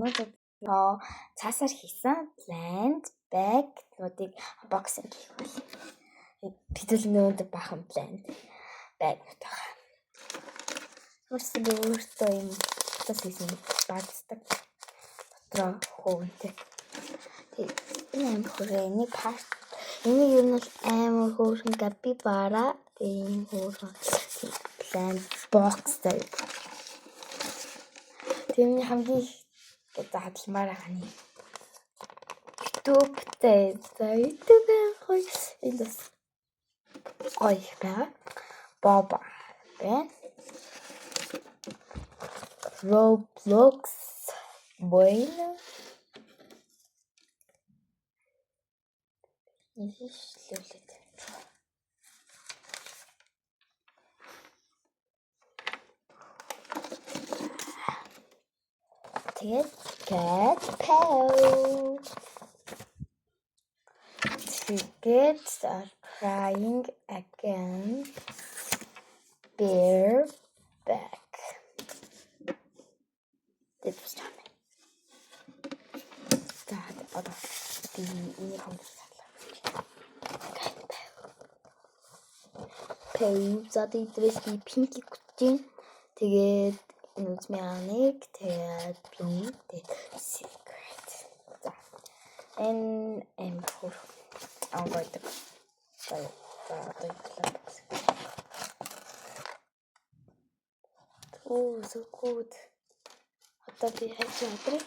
өнөөдөр цаасаар хийсэн blend bag нуудыг unboxing хийх бол. Битэл өнөөдөр бахан blend bag нут байгаа. Өөртөө юм тас хийсэн бааддаг дотроо хөөнтэй. Энэ юм хөрөний part. Энэ юу нь амар хөөрхөн capybara тийм хөөрхөн blend box дээр. Тэрний хамгийн задлмаар байгаа нь YouTube-тэй гоё энэ гоё байна. Боба байна. Roblox bueno. Ишлүүлээд. Тэгээд cat paw. Kids are crying again. Bear back. Dit was charming. That other the Paw зад идрээс би пинки гүтжин. Тэгээд нүцмяник тэгээд пинк тэгээд secret. За. Энэ хөр аваад. За. Oh, so good. Одоо би хайж яадраа.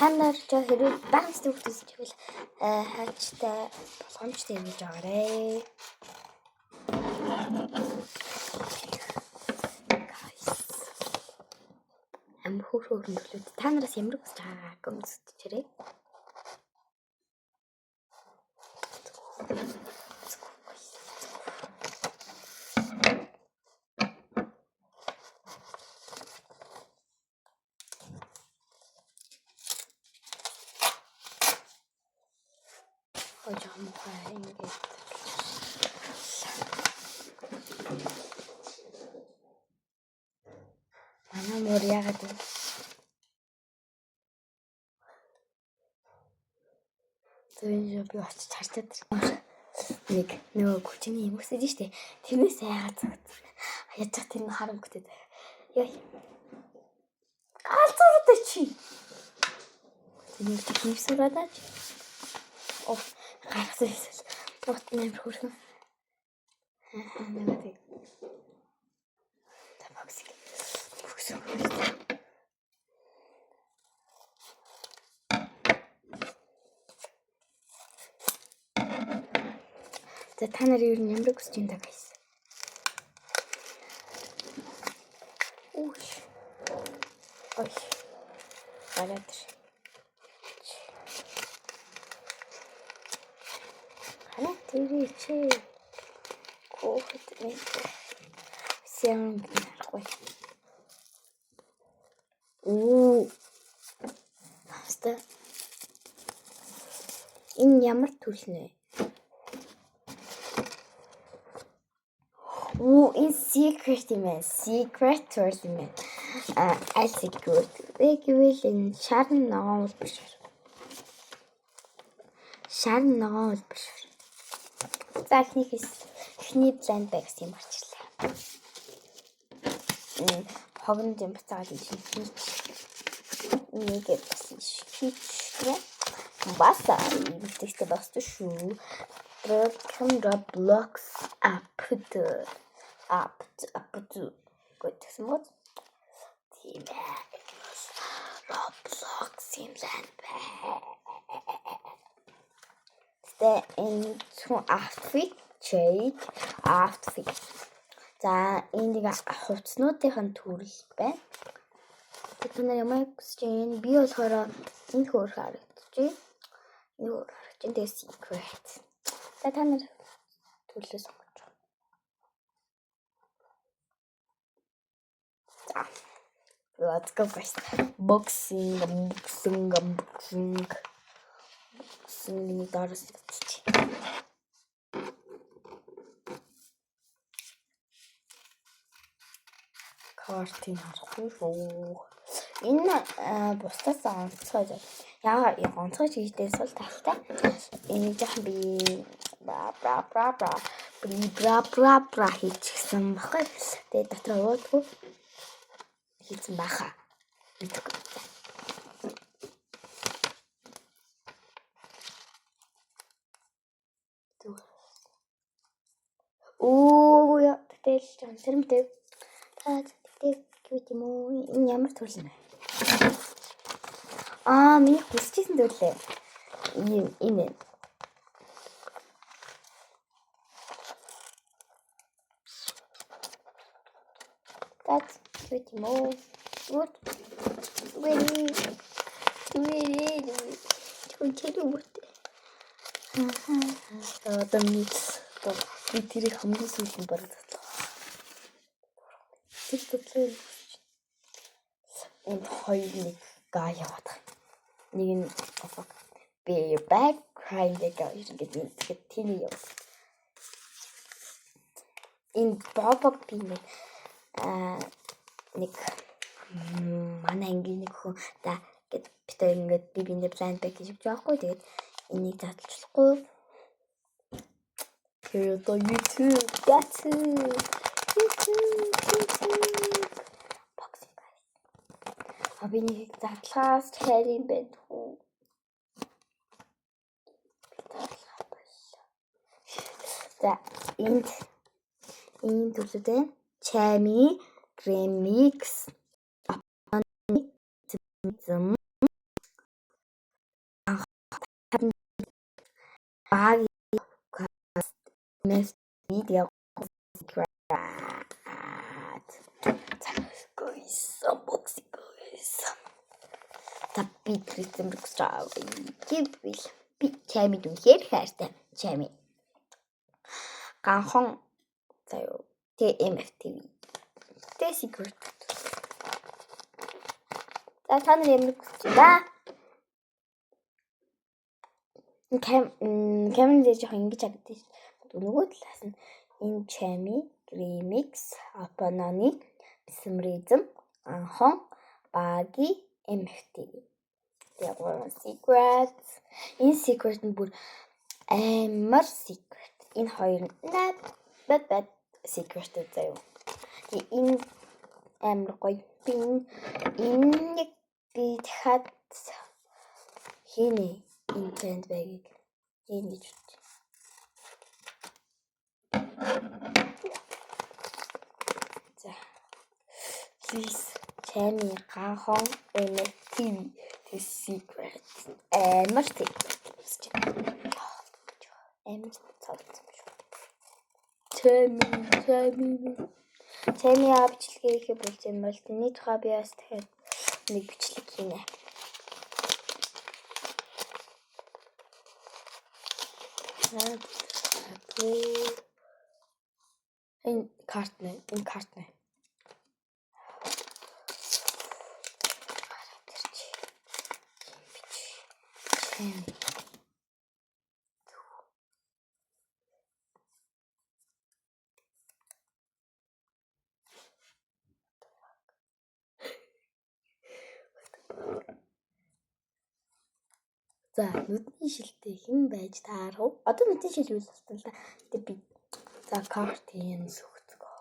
Танаар ч хэрэг банс төгтөж чивэл хайчтай болгоомжтой юм гэж байгаарэ. Хөөрхөн төлөвлөд та нараас ямар хүсэж байгаа коммент хийрэй. Хожоомхай ингэж манай мөр яагаад вэ? Зөв би очиж харчаад нэг нөгөө хүчний юм өсөж штэ. Тэрнээс яагаад зүгт. Яаж ч тэр харангуйтай. Яа. Галзууртай чи. Тэр нэг сураад. Оо, гаргасан эсвэл бот нэмэр хөрхөн. Нэг табаксик. За та нар юу нэмэр хүсэж байна guys. Ой. Гараад. Тэричи кофет мэт всем ой хаста энэ ямар төрөл нэ энэ secret юм ээ secret төрөл юм ээ аль secret гэвэл энэ шарн ногоон биш За ихний blend bag юм арчлаа. Хогонд юм бацаад ийш. Нэг бас хийх. Баса ихтэй баст шүү. Roblox app. Гойдсан мод. Тийм ээ. Roblox юм blend bag. Энэ outfit. За энэ нэг хувцснуудын төрөл байна. Бид нар ямар гэж байна? Би болохоор энэ хөөр харагдчихэв. Энэ хөөр харагдчихэв. Тэгээ secret. За та нар төрлөө сонгож байгаа. За. Let's go guys. Boxing. Boxing дараас чи. Картын харахгүй шүү. Энэ бусдаас онцгой. Яагаад онцгой чийдээс бол тахтай. Энэ жоохон би бра хийчихсэн баггүй. Тэгээ дотор уудгүй хийсэн баха. Мэдгүй. Оо яа тэгэл жамсэрмтэй. Гэвч юм уу энэ ямар төрөл юм бэ? Миний хүсчихсэн төрлөө. Энэ. That's good юм уу? What? Really? Одоо би тэрийг хамгийн сүүлийн бараг татлаа. Тэр төрлөө энэ хоёр нэг гай яваад. Нэг нь be back crying гэдэг тийм юм. Энэ бобок би нэг манай ангийн нэг хүн та гэд битээ ингээд би биндээ план бэк хийж байгаа хгүй. Тэгээд энийг задлахгүй. Тэгээд YouTube boxing guys. Бинийг задлахаас хайрын байд хүү. За энэ төрлөдөө Chami Remix зам баг next video guys unboxing guys tapi Christian Rockstar гэвэл би Chami дүнхээр хайртай Chami ганхон заяа TMFTV тэ secret за та нар юм да камер дээр жоохон ингэж харагдаж байна. Нөгөө талаас нь энэ Chami Remix Апананы Mesmerism анхон баги MFTV яг secret энэ secret нь бүр амар secret энэ хоёр bad secret заяа. Тэгээ энэ амар гоё энэ би дахиад хийнэ энэ тренд байгийг энэ гэж үү. За please Chami ганхон MFTV the secret амар secret амар цаавсан шүү. Chami бичлэгээ хийх болж юм бол тэний тухай би бас дахиад нэг бичлэг хийнэ. Энэ карт нэ. За нүдний шилтэй хэн байж таарав? Одоо нүдний шил юу болсон л да. Гэтэ би за карт юм сүхцгөө.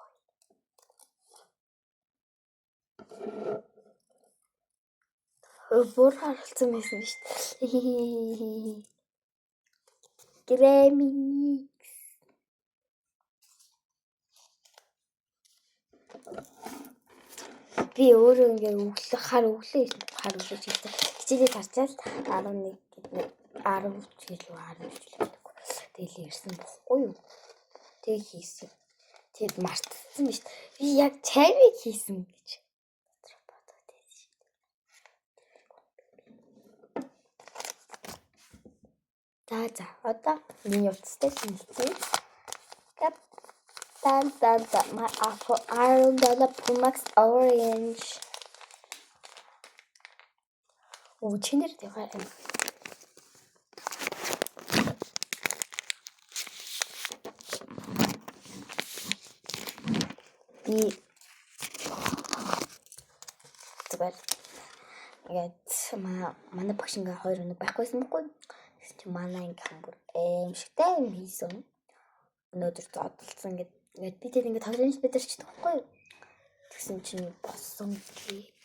Бүр харалцсан байсан шүү дээ. Grammy. Би өөрөө ингээ хар өглөө хийсэн. Хичээлээ харчаал 11 гэдэг 10 жилүү 10 жилүү. Тэгэл ирсэн бохгүй юу? Тэг хийсэн. Тэгэд мартсан биз. Би яг Chami хийсэн гэж. За одоо миний утастай хэлцээ. Dan my Apple Iron Dollar Pro Max Orange. Чинэр яваа юм. Би зүгээр ингээд манай багш ингээ 2 өнөө байхгүйсэн байхгүй. Чи манай ингээ хамбар аимшигтай юм хийсэн. Өнөөдөр зодтолсон ингээд бид тэр ингээ тоглоомж бид нар ч байхгүй. Тэгсэн чинь болсон гээ.